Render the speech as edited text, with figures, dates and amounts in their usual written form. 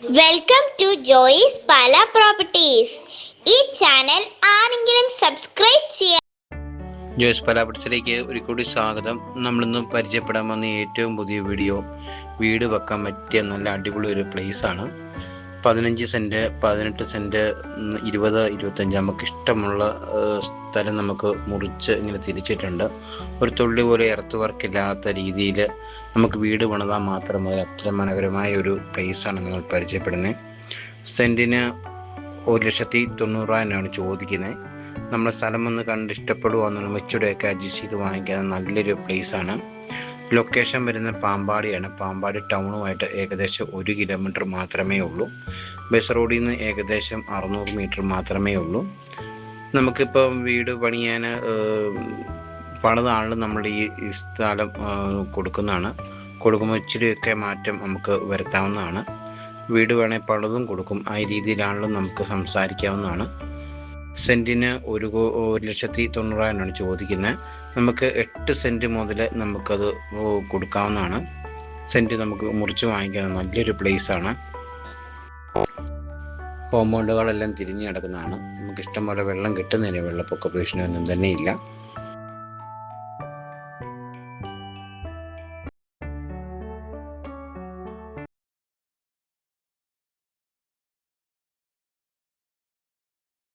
Welcome to Joyce Pala properties. ഈ channel ആരെങ്കിലും subscribe ചെയ്യാൻ ജോയിസ് പലാപടത്തിലേക്ക് ഒരു കൂടി സ്വാഗതം. നമ്മളിന്ന് പരിചയപ്പെടാൻ വന്ന ഏറ്റവും പുതിയ വീട് വെക്കാൻ പറ്റിയ നല്ല അടിപൊളി ഒരു പ്ലേസാണ്. 15 സെൻറ്റ്, 18 സെൻറ്റ്, 20, 25 നമുക്ക് ഇഷ്ടമുള്ള സ്ഥലം നമുക്ക് മുറിച്ച് ഇങ്ങനെ തിരിച്ചിട്ടുണ്ട്. ഒരു തുള്ളി പോലെ എർത്ത് വർക്കില്ലാത്ത രീതിയിൽ നമുക്ക് വീട് പണിതാൽ മാത്രം മതി. അത്ര മനോഹരമായ ഒരു പ്ലേസാണ് നമ്മൾ പരിചയപ്പെടുന്നത്. സെൻറ്റിന് 1,90,000 ചോദിക്കുന്നത്. നമ്മൾ സ്ഥലം ഒന്ന് കണ്ട് ഇഷ്ടപ്പെടുകയെന്നുള്ള മെച്ചൂടെയൊക്കെ അഡ്ജസ്റ്റ് ചെയ്ത് വാങ്ങിക്കാൻ നല്ലൊരു പ്ലേസാണ്. ലൊക്കേഷൻ വരുന്ന പാമ്പാടിയാണ്. പാമ്പാടി ടൗണുമായിട്ട് ഏകദേശം 1 കിലോമീറ്റർ മാത്രമേ ഉള്ളൂ. ബസ് റോഡിൽ നിന്ന് ഏകദേശം 600 മീറ്റർ മാത്രമേ ഉള്ളൂ. നമുക്കിപ്പോൾ വീട് പണിയാൻ പണിത ആളിൽ നമ്മൾ ഈ സ്ഥലം കൊടുക്കുമ്പോൾ ഇച്ചിരിയൊക്കെ മാറ്റം നമുക്ക് വരുത്താവുന്നതാണ്. വീട് വേണേൽ പണിതും കൊടുക്കും. ആ രീതിയിലാണെങ്കിലും നമുക്ക് സംസാരിക്കാവുന്നതാണ്. സെൻറ്റിന് 1,90,000 ചോദിക്കുന്നത്. നമുക്ക് 8 സെൻറ്റ് മുതൽ നമുക്കത് കൊടുക്കാവുന്നതാണ്. സെൻറ്റ് നമുക്ക് മുറിച്ച് വാങ്ങിക്കാൻ നല്ലൊരു പ്ലേസാണ്. കോമ്പൗണ്ടുകളെല്ലാം തിരിഞ്ഞ് കിടക്കുന്നതാണ്. നമുക്ക് ഇഷ്ടംപോലെ വെള്ളം കിട്ടുന്നതിന് വെള്ളപ്പൊക്ക ഭീഷണിയൊന്നും തന്നെ ഇല്ല.